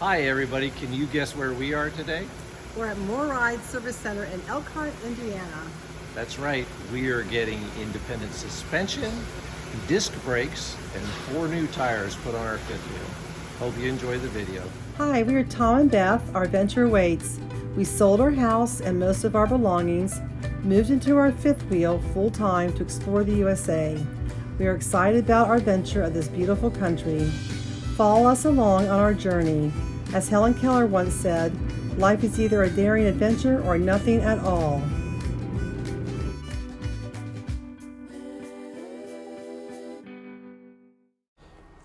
Hi everybody, can you guess where we are today? We're at MORryde Service Center in Elkhart, Indiana. That's right, we are getting independent suspension, disc brakes, and 4 new tires put on our fifth wheel. Hope you enjoy the video. Hi, we are Tom and Beth. Our venture waits. We sold our house and most of our belongings, moved into our fifth wheel full-time to explore the USA. We are excited about our venture of this beautiful country. Follow us along on our journey. As Helen Keller once said, life is either a daring adventure or nothing at all.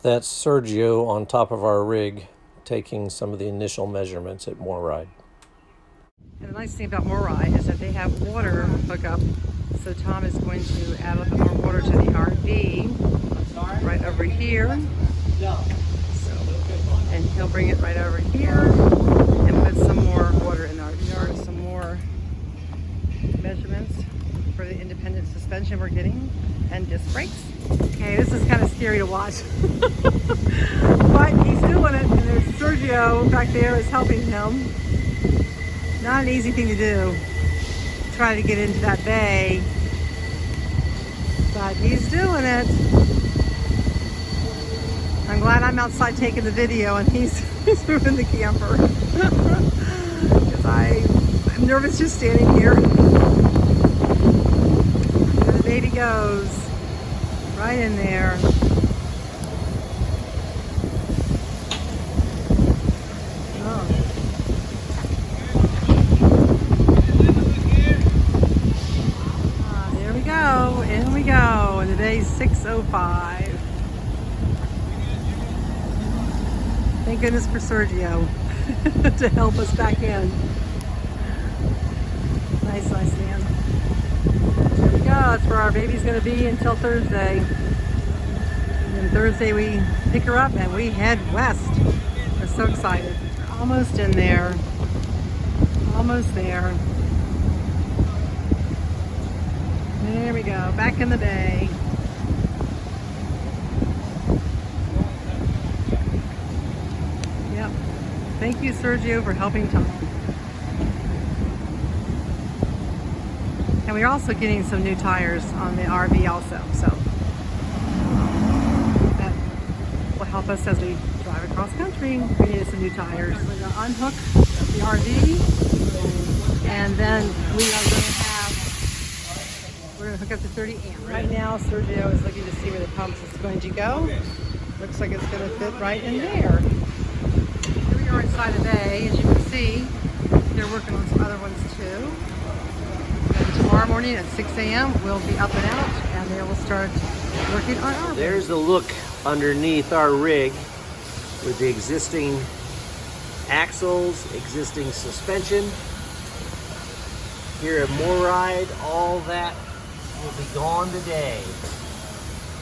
That's Sergio on top of our rig taking some of the initial measurements at MORryde. And the nice thing about MORryde is that they have water hookup. So Tom is going to add a little bit more water to the RV right over here. And he'll bring it right over here and put some more water in our yard, some more measurements for the independent suspension we're getting and disc brakes. Okay, this is kind of scary to watch. But he's doing it, and there's Sergio back there is helping him. Not an easy thing to do, trying to get into that bay, but he's doing it. I'm glad I'm outside taking the video and he's moving the camper. Because I'm nervous just standing here. There the baby goes. Right in there. Oh. There we go. In we go. And the day's 6:05. Thank goodness for Sergio to help us back in. Nice man. There we go. That's where our baby's going to be until Thursday. And then Thursday we pick her up and we head west. We're so excited. We're almost in there. Almost there. There we go. Back in the bay. Thank you, Sergio, for helping Tom. And we're also getting some new tires on the RV also, so that will help us as we drive across country. We need some new tires. We're going to unhook the RV, and then we're going to hook up to 30 amp. Right now, Sergio is looking to see where the pump is going to go. Looks like it's going to fit right in there. Are inside the bay, as you can see. They're working on some other ones too. And tomorrow morning at 6 a.m. we'll be up and out, and they will start working on our rig. There's a look underneath our rig with the existing axles, existing suspension. Here at MORryde, all that will be gone today.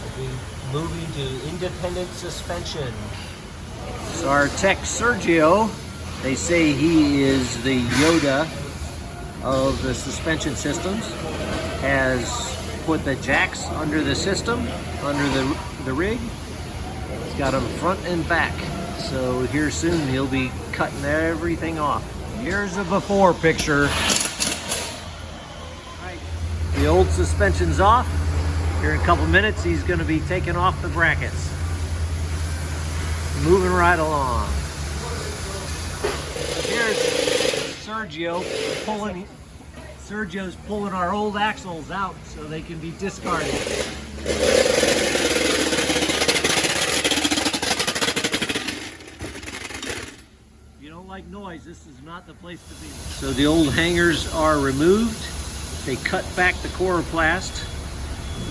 We'll be moving to independent suspension. So our tech Sergio, they say he is the Yoda of the suspension systems, has put the jacks under the system, under the rig. He's got them front and back. So here soon he'll be cutting everything off. Here's a before picture. Right. The old suspension's off. Here in a couple minutes he's going to be taking off the brackets. Moving right along. Here's Sergio pulling. Sergio's pulling our old axles out so they can be discarded. If you don't like noise, this is not the place to be. So the old hangers are removed. They cut back the coroplast,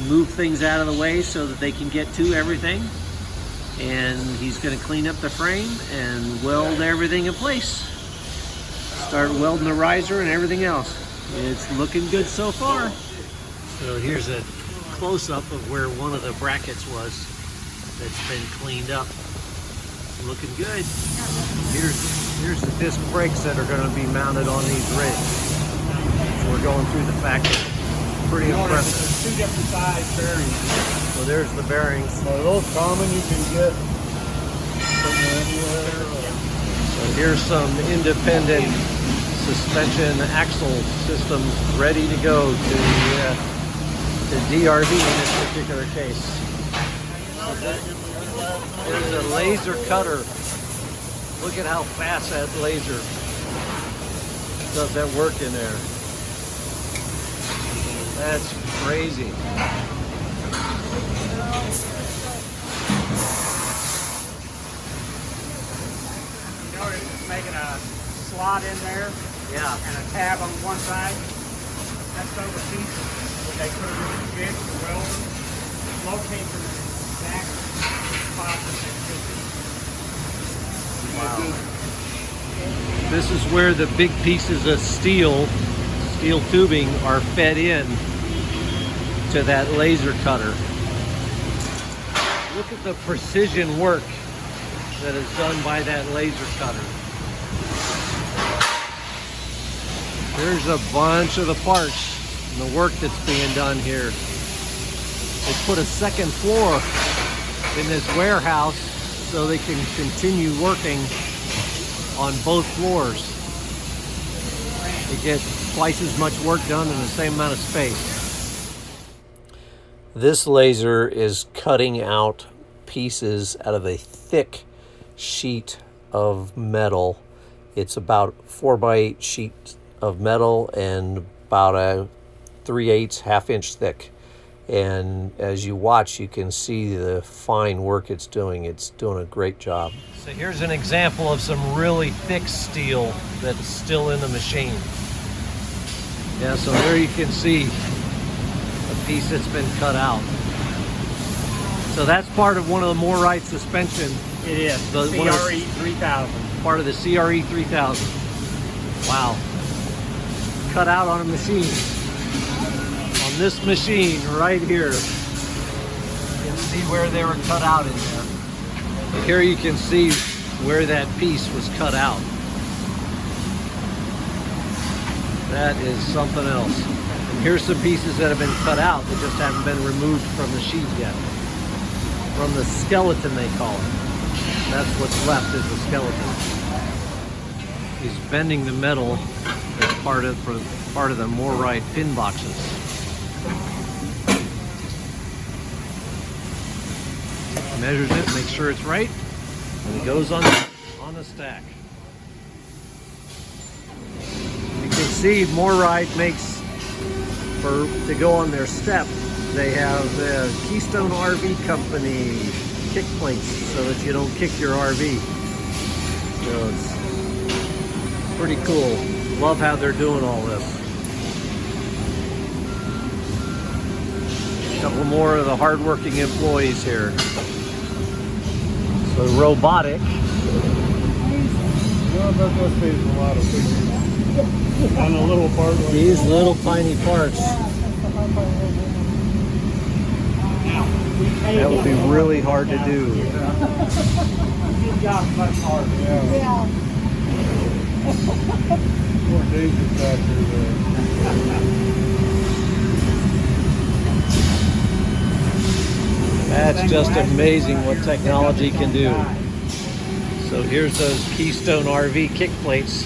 move things out of the way so that they can get to everything. And he's going to clean up the frame and weld everything in place. Start welding the riser and everything else. It's looking good so far. So here's a close-up of where one of the brackets was that's been cleaned up. Looking good. Here's the disc brakes that are going to be mounted on these rigs. So we're going through the factory. Pretty impressive. There's 2 different size bearings. So there's the bearings. Are those common you can get from anywhere? So Here's some independent suspension axle systems ready to go to DRV in this particular case. There's a laser cutter. Look at how fast that laser does that work in there. That's crazy. Making a slot in there, Yeah. and a tab on one side. That's overseas. They put it in the jig, the welder, locate the exact spot that they Wow. This is where the big pieces of steel tubing are fed in to that laser cutter. Look at the precision work that is done by that laser cutter. There's a bunch of the parts and the work that's being done here. They put a second floor in this warehouse so they can continue working on both floors. They get twice as much work done in the same amount of space. This laser is cutting out pieces out of a thick sheet of metal. It's about 4x8 sheet of metal and about a 3/8 half-inch thick. And as you watch, you can see the fine work it's doing. It's doing a great job. So here's an example of some really thick steel that's still in the machine. Yeah, so there you can see a piece that's been cut out. So that's part of one of the MORryde suspension. It is. CRE 3000. Part of the CRE 3000. Wow. Cut out on a machine. On this machine right here. You can see where they were cut out in there. So here you can see where that piece was cut out. That is something else. And here's some pieces that have been cut out that just haven't been removed from the sheet yet. From the skeleton, they call it. That's what's left is the skeleton. He's bending the metal as part of the MORryde pin boxes. Measures it, makes sure it's right, and it goes on the stack. You can see MORryde makes, to go on their step, they have the Keystone RV Company kick plates so that you don't kick your RV. So it's pretty cool. Love how they're doing all this. A couple more of the hardworking employees here. So robotic. Well, that must be a lot of things. On a little part. These little tiny parts. That would be really hard to do. You've got much harder. Yeah. More danger factor there. That's just amazing what technology can do. So here's those Keystone RV kick plates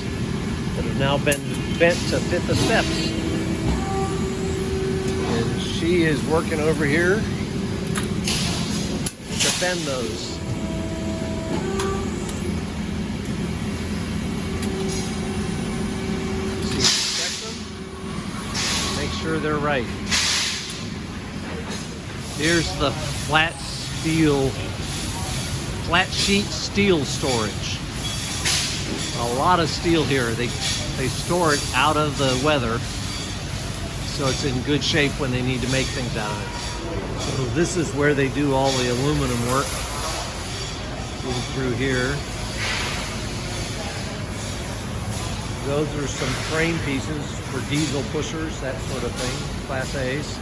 that have now been bent to fit the steps. And she is working over here to bend those. Check them. Make sure they're right. Here's the flat sheet steel storage. A lot of steel here. They store it out of the weather, so it's in good shape when they need to make things out of it. So this is where they do all the aluminum work. Go through here. Those are some frame pieces for diesel pushers, that sort of thing, Class A's.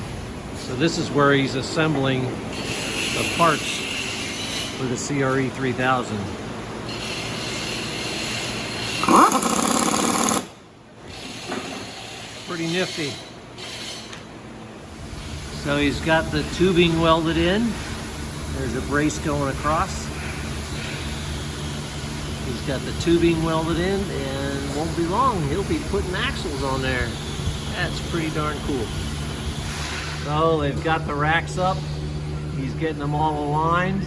So this is where he's assembling the parts for the CRE 3000. Pretty nifty. So he's got the tubing welded in. There's a brace going across. He's got the tubing welded in, and won't be long, he'll be putting axles on there. That's pretty darn cool. So they've got the racks up. He's getting them all aligned.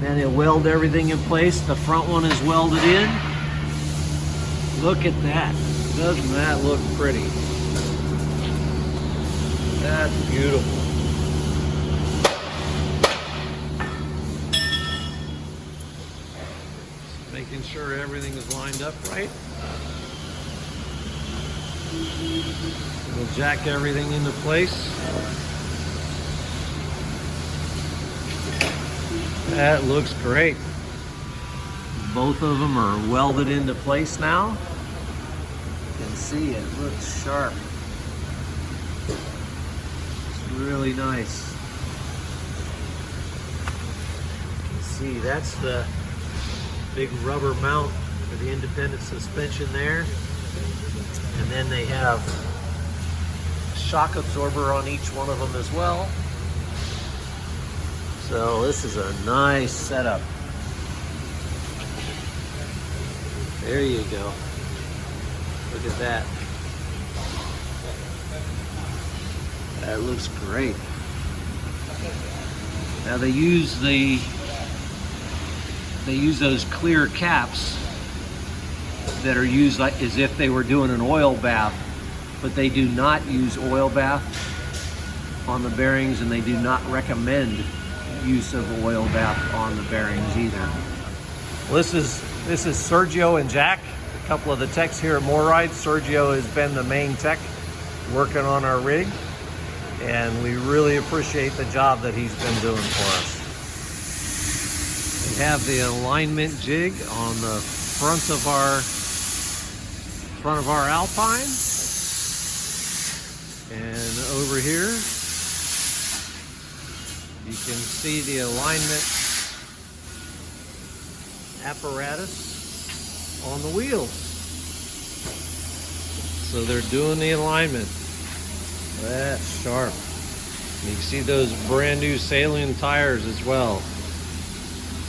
Then he'll weld everything in place. The front one is welded in. Look at that. Doesn't that look pretty? That's beautiful. Just making sure everything is lined up right. We'll jack everything into place. That looks great. Both of them are welded into place now. You can see it looks sharp. It's really nice. You can see that's the big rubber mount for the independent suspension there. And then they have a shock absorber on each one of them as well. So this is a nice setup. There you go. Look at that. That looks great. Now they use those clear caps that are used like as if they were doing an oil bath, but they do not use oil bath on the bearings, and they do not recommend use of oil bath on the bearings either. Well, this is Sergio and Jack, a couple of the techs here at MORryde. Sergio has been the main tech working on our rig, and we really appreciate the job that he's been doing for us. We have the alignment jig on the front of our Alpine, and over here you can see the alignment apparatus on the wheels. So they're doing the alignment. That's sharp. And you can see those brand new Salient tires as well.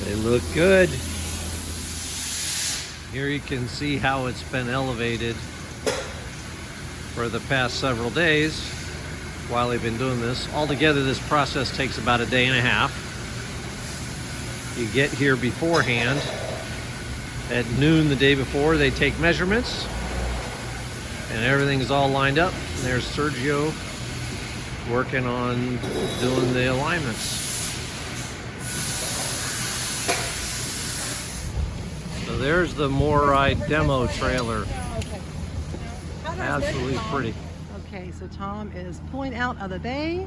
They look good. Here you can see how it's been elevated for the past several days while they've been doing this. Altogether, this process takes about a day and a half. You get here beforehand. At noon the day before, they take measurements, and everything is all lined up. And there's Sergio working on doing the alignments. So there's the MORryde demo trailer. Absolutely pretty. Okay, so Tom is pulling out of the bay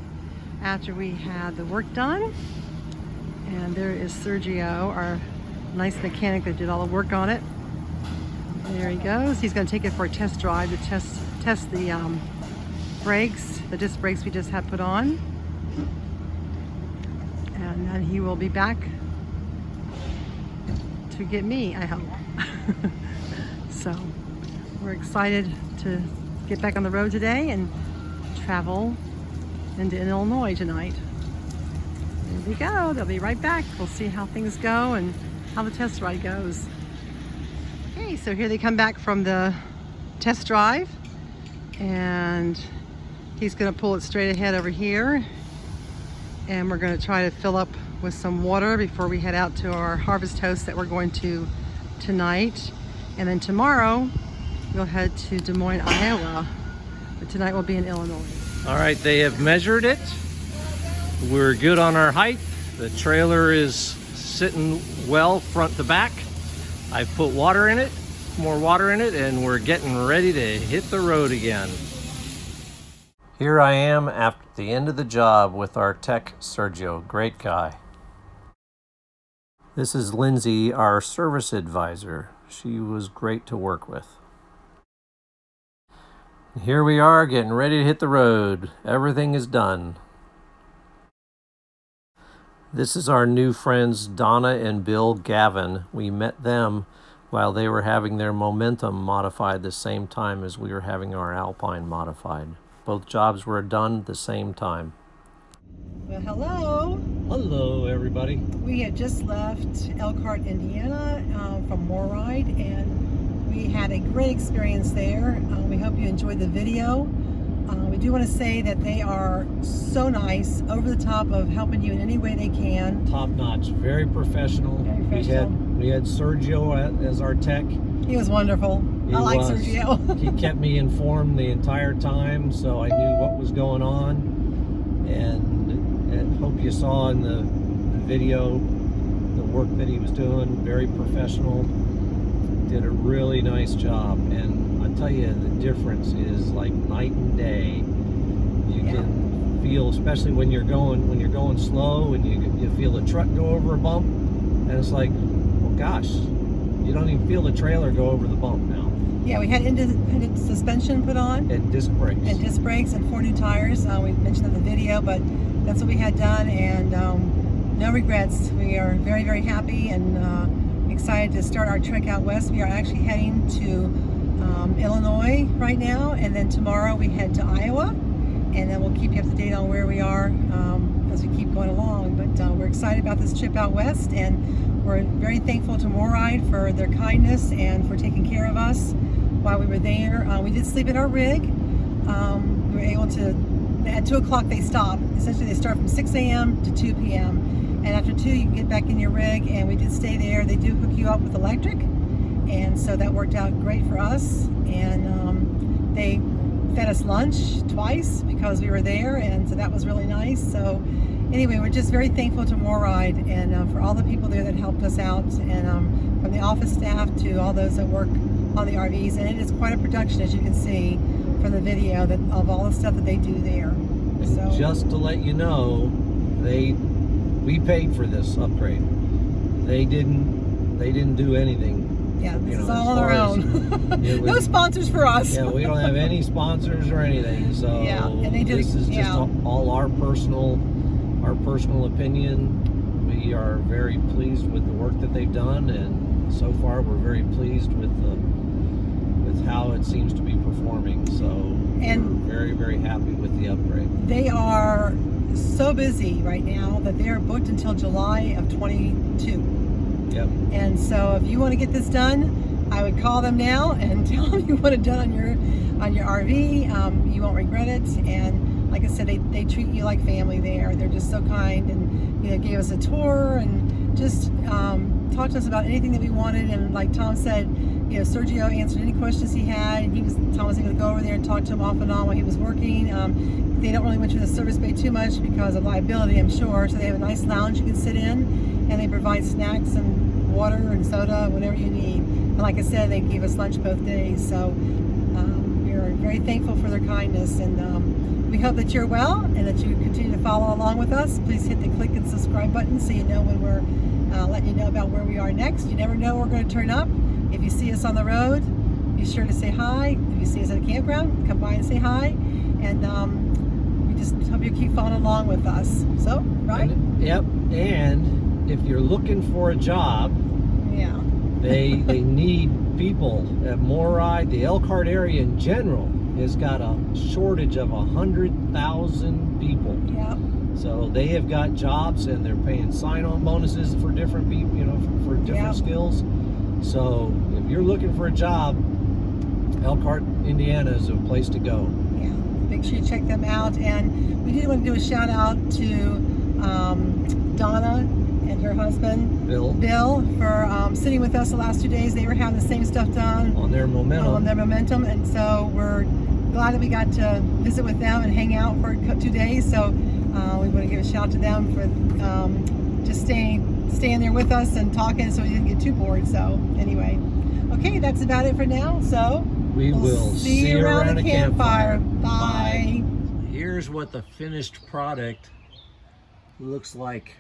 after we had the work done. And there is Sergio, our nice mechanic that did all the work on it. There he goes. He's going to take it for a test drive to test the brakes, the disc brakes we just had put on. And then he will be back to get me, I hope. So we're excited to get back on the road today and travel into Illinois tonight. There we go. They'll be right back. We'll see how things go and how the test ride goes. Okay, so here they come back from the test drive, and he's going to pull it straight ahead over here, and we're going to try to fill up with some water before we head out to our harvest host that we're going to tonight. And then tomorrow we'll head to Des Moines, Iowa, but tonight we'll be in Illinois. All right, they have measured it. We're good on our height. The trailer is sitting well front to back. I've put water in it, more water in it, and we're getting ready to hit the road again. Here I am after the end of the job with our tech, Sergio. Great guy. This is Lindsay, our service advisor. She was great to work with. Here we are getting ready to hit the road. Everything is done. This is our new friends, Donna and Bill Gavin. We met them while they were having their Momentum modified the same time as we were having our Alpine modified. Both jobs were done at the same time. Well, hello. Hello, everybody. We had just left Elkhart, Indiana from MORryde, and we had a great experience there. We hope you enjoyed the video. We do want to say that they are so nice, over the top of helping you in any way they can. Top notch, very professional. Very professional. We had Sergio as our tech. He was wonderful. I like Sergio. He kept me informed the entire time, so I knew what was going on. And hope you saw in the video the work that he was doing. Very professional. Did a really nice job, and I tell you, the difference is like night and day. You can feel, especially when you're going slow, and you feel the truck go over a bump, and it's like, well, gosh, you don't even feel the trailer go over the bump now. Yeah, we had independent suspension put on. And disc brakes. And disc brakes and 4 new tires. We mentioned in the video, but that's what we had done, and no regrets. We are very, very happy and excited to start our trek out west. We are actually heading to Illinois right now, and then tomorrow we head to Iowa, and then we'll keep you up to date on where we are as we keep going along. But we're excited about this trip out west, and we're very thankful to MORryde for their kindness and for taking care of us while we were there. We did sleep in our rig. We were able to, at 2 o'clock they stop. Essentially they start from 6 a.m. to 2 p.m. And after 2 you can get back in your rig, and we did stay there. They do hook you up with electric, and so that worked out great for us. And they fed us lunch twice because we were there, and so that was really nice. So anyway, we're just very thankful to MORryde and for all the people there that helped us out, and from the office staff to all those that work on the RVs. And it is quite a production, as you can see from the video, that of all the stuff that they do there. And just to let you know, we paid for this upgrade. They didn't do anything. Yeah, this is all on our own. No sponsors for us. Yeah, we don't have any sponsors or anything. So yeah, and they did, this is just all our personal opinion. We are very pleased with the work that they've done, and so far we're very pleased with how it seems to be performing. So we're very, very happy with the upgrade. They are so busy right now that they are booked until July of 22. Yep. And so if you want to get this done, I would call them now and tell them you want it done on your RV. You won't regret it. And like I said, they treat you like family there. They're just so kind, and gave us a tour and just talked to us about anything that we wanted. And like Tom said, Sergio answered any questions he had, and Tom was able to go over there and talk to him off and on while he was working. They don't really want you in the service bay too much because of liability, I'm sure. So they have a nice lounge you can sit in, and they provide snacks and water and soda, whatever you need. And like I said, they gave us lunch both days. So we are very thankful for their kindness, and we hope that you're well and that you continue to follow along with us. Please hit the click and subscribe button so you know when we're letting you know about where we are next. You never know where we're going to turn up. If you see us on the road, be sure to say hi. If you see us at a campground, come by and say hi. And we just hope you keep following along with us. So, right? Yep. And if you're looking for a job, they need people at MORryde. The Elkhart area in general has got a shortage of 100,000 people. Yep. So they have got jobs, and they're paying sign-on bonuses for different people, for different skills. So if you're looking for a job, Elkhart, Indiana is a place to go. Yeah, make sure you check them out. And we did want to do a shout out to Donna and her husband Bill for sitting with us the last 2 days. They were having the same stuff done on their momentum. And so we're glad that we got to visit with them and hang out for 2 days. So we want to give a shout out to them for just staying there with us and talking, so we didn't get too bored. So anyway, okay, that's about it for now. So we'll see you around the campfire. Bye. Here's what the finished product looks like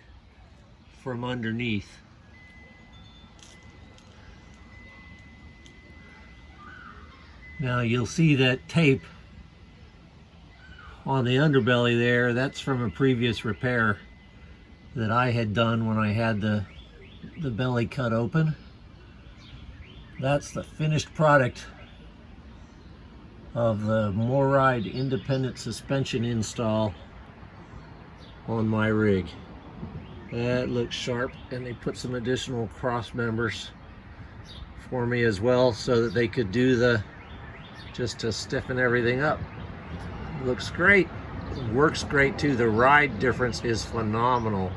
from underneath. Now you'll see that tape on the underbelly there. That's from a previous repair that I had done when I had the belly cut open. That's the finished product of the MORryde independent suspension install on my rig. That looks sharp, and they put some additional cross members for me as well so that they could do the, just to stiffen everything up. Looks great. Works great too. The ride difference is phenomenal.